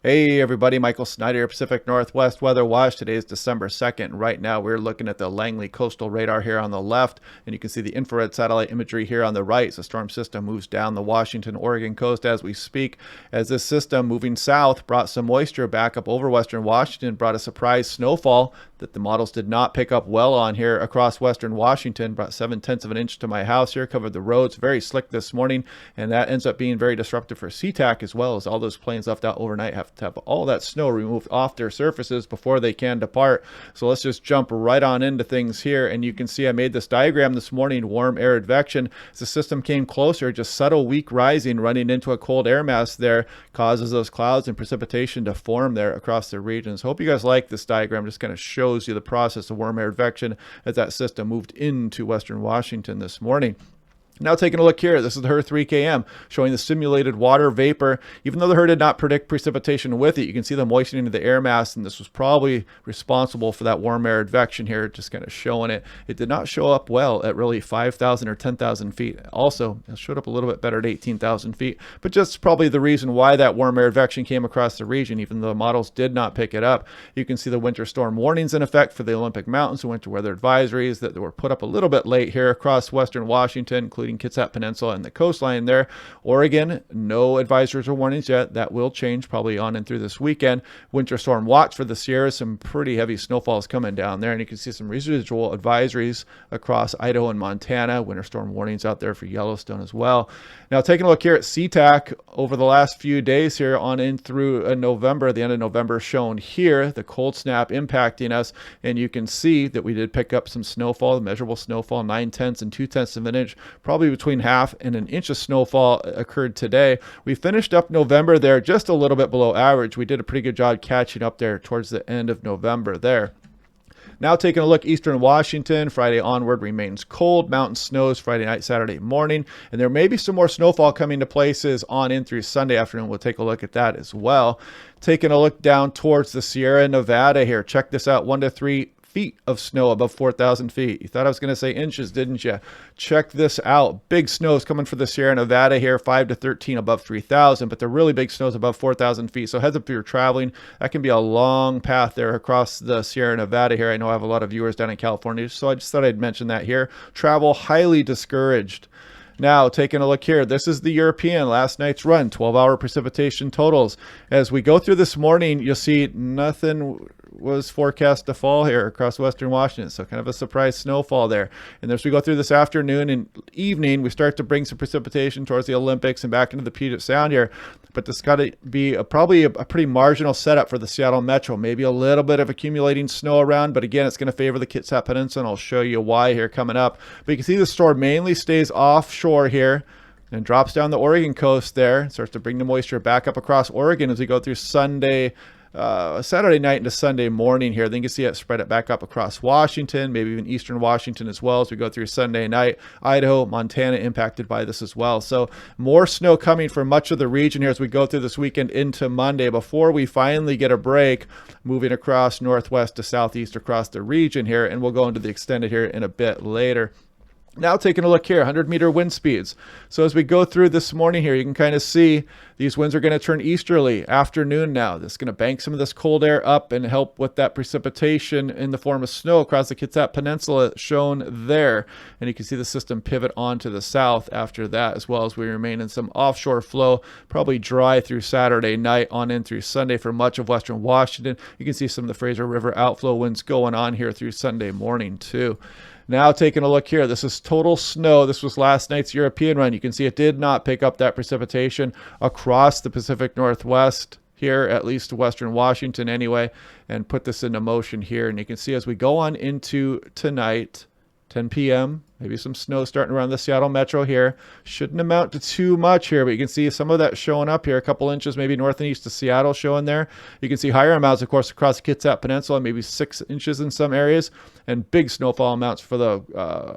Hey everybody, Michael Snyder, Pacific Northwest Weather Watch. Today is December 2nd. Right now we're looking at the Langley Coastal Radar here on the left, and you can see the infrared satellite imagery here on the right. So the storm system moves down the Washington-Oregon coast as we speak. As this system moving south brought some moisture back up over western Washington, brought a surprise snowfall that the models did not pick up well on here across western Washington. Brought 7/10 of an inch to my house here, covered the roads, very slick this morning, and that ends up being very disruptive for SeaTac as well, as all those planes left out overnight have to have all that snow removed off their surfaces before they can depart. So let's just jump right on into things here, and you can see I made this diagram this morning. Warm air advection, as the system came closer, just subtle weak rising running into a cold air mass there causes those clouds and precipitation to form there across the regions. Hope you guys like this diagram. Just kind of shows you the process of warm air advection as that system moved into western Washington this morning. Now taking a look here, this is the HRRR 3KM showing the simulated water vapor. Even though the HRRR did not predict precipitation with it, you can see the moistening of the air mass, and this was probably responsible for that warm air advection here, just kind of showing it. It did not show up well at really 5,000 or 10,000 feet. Also, it showed up a little bit better at 18,000 feet, but just probably the reason why that warm air advection came across the region, even though the models did not pick it up. You can see the winter storm warnings in effect for the Olympic Mountains, winter weather advisories that were put up a little bit late here across western Washington, including Kitsap Peninsula and the coastline there. Oregon, no advisories or warnings yet. That will change probably on and through this weekend. Winter storm watch for the Sierras. Some pretty heavy snowfalls coming down there, and you can see some residual advisories across Idaho and Montana. Winter storm warnings out there for Yellowstone as well. Now taking a look here at SeaTac over the last few days here on in through November, the end of November shown here, the cold snap impacting us, and you can see that we did pick up some snowfall, measurable snowfall, 9/10 and 2/10 of an inch, probably between half and an inch of snowfall occurred today. We finished up November there just a little bit below average. We did a pretty good job catching up there towards the end of November there. Now taking a look, eastern Washington, Friday onward remains cold. Mountain snows Friday night, Saturday morning, and there may be some more snowfall coming to places on in through Sunday afternoon. We'll take a look at that as well. Taking a look down towards the Sierra Nevada here. Check this out, 1 to 3 feet of snow above 4,000 feet. You thought I was going to say inches, didn't you? Check this out. Big snows coming for the Sierra Nevada here, 5 to 13 above 3,000, but the really big snows above 4,000 feet. So heads up if you're traveling. That can be a long path there across the Sierra Nevada here. I know I have a lot of viewers down in California, so I just thought I'd mention that here. Travel highly discouraged. Now, taking a look here, this is the European last night's run, 12-hour precipitation totals. As we go through this morning, you'll see nothing was forecast to fall here across western Washington, so kind of a surprise snowfall there. And as we go through this afternoon and evening, we start to bring some precipitation towards the Olympics and back into the Puget Sound here. But this got to be probably a pretty marginal setup for the Seattle Metro. Maybe a little bit of accumulating snow around, but again, it's going to favor the Kitsap Peninsula, and I'll show you why here coming up. But you can see the storm mainly stays offshore here and drops down the Oregon coast there. Starts to bring the moisture back up across Oregon as we go through Saturday night into Sunday morning here. Then you can see it spread it back up across Washington, maybe even eastern Washington as well as we go through Sunday night. Idaho, Montana impacted by this as well. So more snow coming for much of the region here as we go through this weekend into Monday before we finally get a break moving across northwest to southeast across the region here. And we'll go into the extended here in a bit later. Now taking a look here, 100-meter wind speeds. So as we go through this morning here, you can kind of see these winds are going to turn easterly afternoon now. This is going to bank some of this cold air up and help with that precipitation in the form of snow across the Kitsap Peninsula shown there. And you can see the system pivot on to the south after that, as well as we remain in some offshore flow, probably dry through Saturday night on in through Sunday for much of western Washington. You can see some of the Fraser River outflow winds going on here through Sunday morning too. Now taking a look here, this is total snow. This was last night's European run. You can see it did not pick up that precipitation across the Pacific Northwest here, at least western Washington anyway, and put this into motion here. And you can see as we go on into tonight, 10 p.m., maybe some snow starting around the Seattle Metro here. Shouldn't amount to too much here, but you can see some of that showing up here. A couple inches maybe north and east of Seattle showing there. You can see higher amounts, of course, across the Kitsap Peninsula, maybe 6 inches in some areas, and big snowfall amounts for the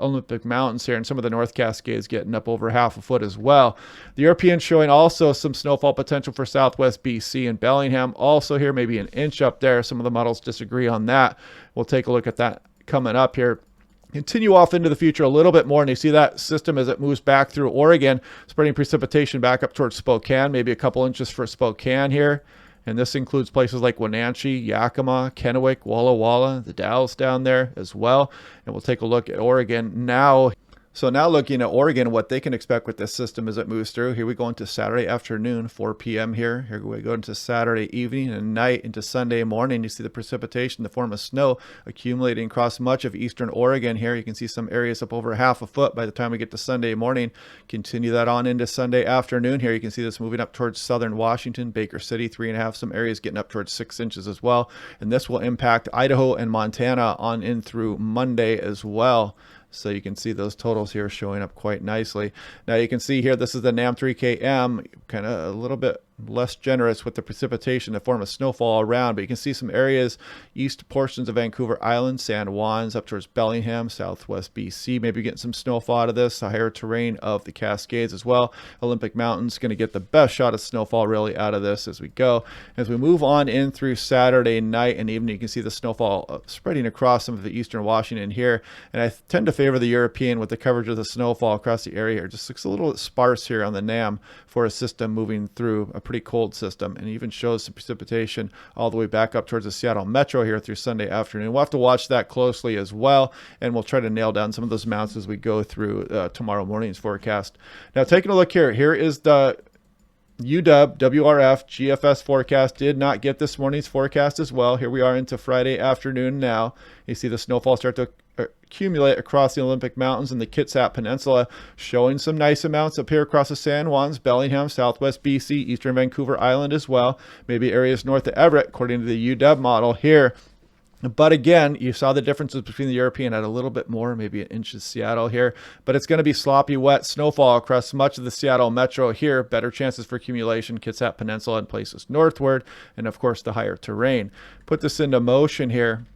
Olympic Mountains here, and some of the North Cascades getting up over half a foot as well. The European showing also some snowfall potential for southwest BC and Bellingham. Also here, maybe an inch up there. Some of the models disagree on that. We'll take a look at that coming up here. Continue off into the future a little bit more, and you see that system as it moves back through Oregon, spreading precipitation back up towards Spokane, maybe a couple inches for Spokane here. And this includes places like Wenatchee, Yakima, Kennewick, Walla Walla, the Dalles down there as well. And we'll take a look at Oregon now. So now looking at Oregon, what they can expect with this system as it moves through. Here we go into Saturday afternoon, 4 p.m. here. Here we go into Saturday evening and night into Sunday morning. You see the precipitation in the form of snow accumulating across much of eastern Oregon here. You can see some areas up over half a foot by the time we get to Sunday morning. Continue that on into Sunday afternoon here. You can see this moving up towards southern Washington, Baker City, 3.5. Some areas getting up towards 6 inches as well. And this will impact Idaho and Montana on in through Monday as well. So you can see those totals here showing up quite nicely. Now you can see here, this is the NAM 3KM, kind of a little bit less generous with the precipitation in the form of snowfall around, but you can see some areas, east portions of Vancouver Island, San Juan's, up towards Bellingham, southwest BC, maybe getting some snowfall out of this, the higher terrain of the Cascades as well. Olympic Mountain's going to get the best shot of snowfall really out of this as we go. As we move on in through Saturday night and evening, you can see the snowfall spreading across some of the eastern Washington here, and I tend to favor the European with the coverage of the snowfall across the area here. Just looks a little sparse here on the NAM for a system moving through a pretty cold system, and even shows some precipitation all the way back up towards the Seattle Metro here through Sunday afternoon. We'll have to watch that closely as well, and we'll try to nail down some of those amounts as we go through tomorrow morning's forecast. Now taking a look here, here is the UW WRF GFS forecast. Did not get this morning's forecast as well. Here we are into Friday afternoon now. You see the snowfall start to accumulate across the Olympic Mountains and the Kitsap Peninsula, showing some nice amounts up here across the San Juans, Bellingham, southwest BC, eastern Vancouver Island as well, maybe areas north of Everett according to the UW model here. But again, you saw the differences between the European at a little bit more, maybe an inch in Seattle here, but it's going to be sloppy, wet snowfall across much of the Seattle Metro here. Better chances for accumulation, Kitsap Peninsula and places northward, and of course the higher terrain. Put this into motion here.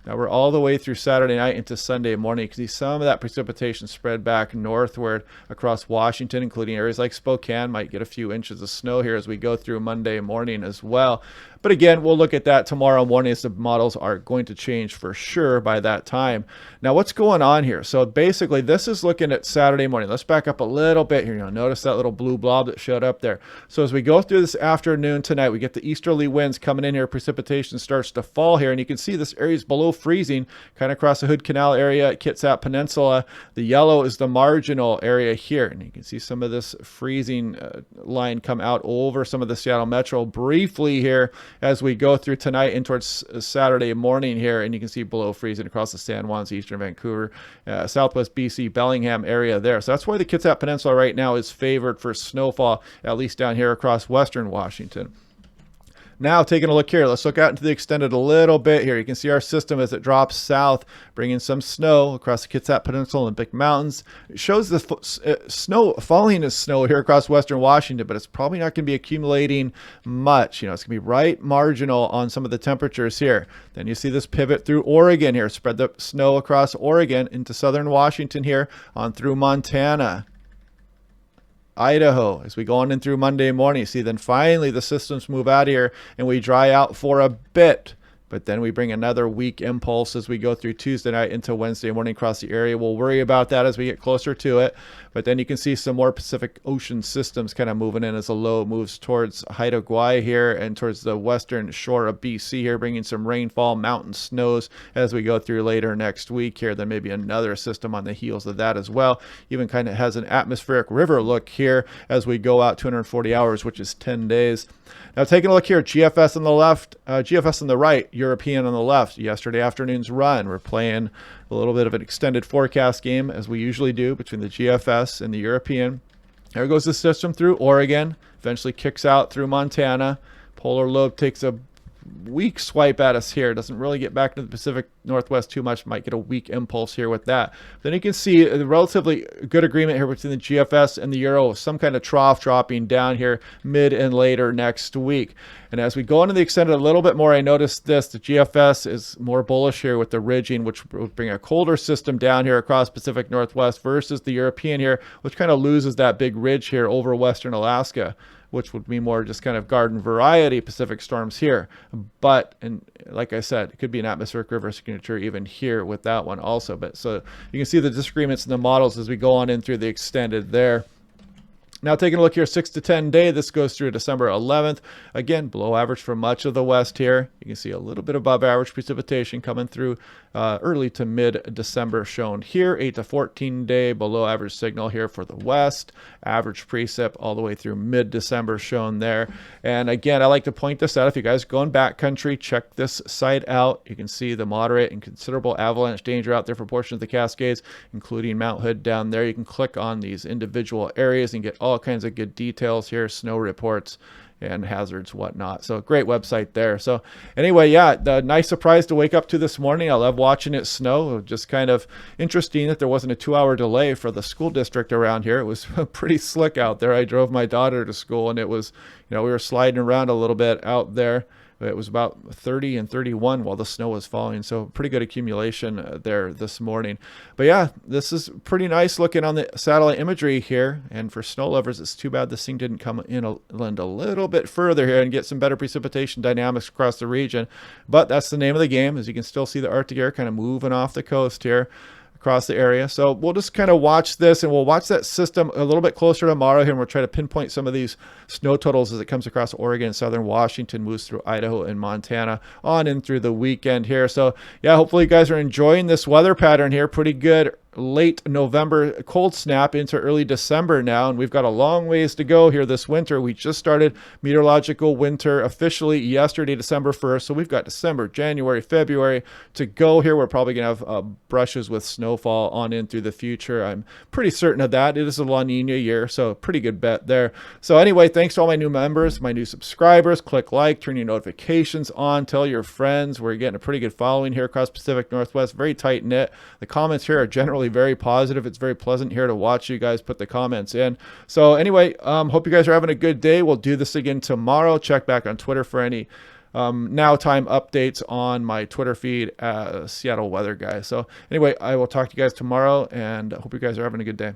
Now we're all the way through Saturday night into Sunday morning. You can see some of that precipitation spread back northward across Washington, including areas like Spokane. Might get a few inches of snow here as we go through Monday morning as well. But again, we'll look at that tomorrow morning as the models are going to change for sure by that time. Now, what's going on here? So basically, this is looking at Saturday morning. Let's back up a little bit here. Notice that little blue blob that showed up there. So as we go through this afternoon tonight, we get the easterly winds coming in here. Precipitation starts to fall here, and you can see this area is below freezing, kind of across the Hood Canal area at Kitsap Peninsula. The yellow is the marginal area here, and you can see some of this freezing line come out over some of the Seattle Metro briefly here as we go through tonight and towards Saturday morning here, and you can see below freezing across the San Juans, eastern Vancouver, southwest BC, Bellingham area there. So that's why the Kitsap Peninsula right now is favored for snowfall, at least down here across western Washington. Now taking a look here, let's look out into the extended a little bit here. You can see our system as it drops south, bringing some snow across the Kitsap Peninsula and Big Mountains. It shows the snow falling as snow here across western Washington, but it's probably not going to be accumulating much. It's going to be right marginal on some of the temperatures here. Then you see this pivot through Oregon here, spread the snow across Oregon into southern Washington here on through Montana, Idaho, as we go on in through Monday morning. See, then finally the systems move out here and we dry out for a bit. But then we bring another weak impulse as we go through Tuesday night into Wednesday morning across the area. We'll worry about that as we get closer to it. But then you can see some more Pacific Ocean systems kind of moving in as the low moves towards Haida Gwaii here and towards the western shore of BC here, bringing some rainfall, mountain snows as we go through later next week here. Then maybe another system on the heels of that as well. Even kind of has an atmospheric river look here as we go out 240 hours, which is 10 days. Now taking a look here, GFS on the left, GFS on the right, European on the left. Yesterday afternoon's run, we're playing a little bit of an extended forecast game as we usually do between the GFS and the European. There goes the system through Oregon, eventually kicks out through Montana. Polar lobe takes a weak swipe at us here. Doesn't really get back to the Pacific Northwest too much. Might get a weak impulse here with that. Then you can see a relatively good agreement here between the GFS and the Euro. Some kind of trough dropping down here mid and later next week. And as we go into the extended a little bit more, I noticed this. The GFS is more bullish here with the ridging, which would bring a colder system down here across Pacific Northwest versus the European here, which kind of loses that big ridge here over western Alaska, which would be more just kind of garden variety Pacific storms here. But, and like I said, it could be an atmospheric river signature even here with that one also. But so you can see the disagreements in the models as we go on in through the extended there. Now taking a look here, 6 to 10 day, this goes through December 11th. Again, below average for much of the west here. You can see a little bit above average precipitation coming through early to mid-December shown here. 8 to 14 day, below average signal here for the west. Average precip all the way through mid-December shown there. And again, I like to point this out. If you guys go in backcountry, check this site out. You can see the moderate and considerable avalanche danger out there for portions of the Cascades, including Mount Hood down there. You can click on these individual areas and get all kinds of good details here, snow reports and hazards, whatnot. So great website there. So anyway, yeah, the nice surprise to wake up to this morning. I love watching it snow. Just kind of interesting that there wasn't a 2-hour delay for the school district around here. It was pretty slick out there. I drove my daughter to school and it was, we were sliding around a little bit out there. It was about 30 and 31 while the snow was falling. So pretty good accumulation there this morning. But yeah, this is pretty nice looking on the satellite imagery here. And for snow lovers, it's too bad this thing didn't come inland a little bit further here and get some better precipitation dynamics across the region. But that's the name of the game, as you can still see the Arctic air kind of moving off the coast here across the area. So we'll just kind of watch this, and we'll watch that system a little bit closer tomorrow here, and we'll try to pinpoint some of these snow totals as it comes across Oregon and southern Washington, moves through Idaho and Montana on in through the weekend here. So yeah, hopefully you guys are enjoying this weather pattern here. Pretty good late November cold snap into early December now, and we've got a long ways to go here this winter. We just started meteorological winter officially yesterday, December 1st, so we've got December, January, February to go here. We're probably gonna have brushes with snowfall on in through the future. I'm pretty certain of that. It is a La Nina year, so pretty good bet there. So anyway, thanks to all my new members, my new subscribers. Click like, turn your notifications on, tell your friends. We're getting a pretty good following here across Pacific Northwest, very tight knit. The comments here are generally very positive. It's very pleasant here to watch you guys put the comments in. So anyway, hope you guys are having a good day. We'll do this again tomorrow. Check back on Twitter for any now time updates on my Twitter feed, Seattle Weather Guy. So anyway, I will talk to you guys tomorrow, and hope you guys are having a good day.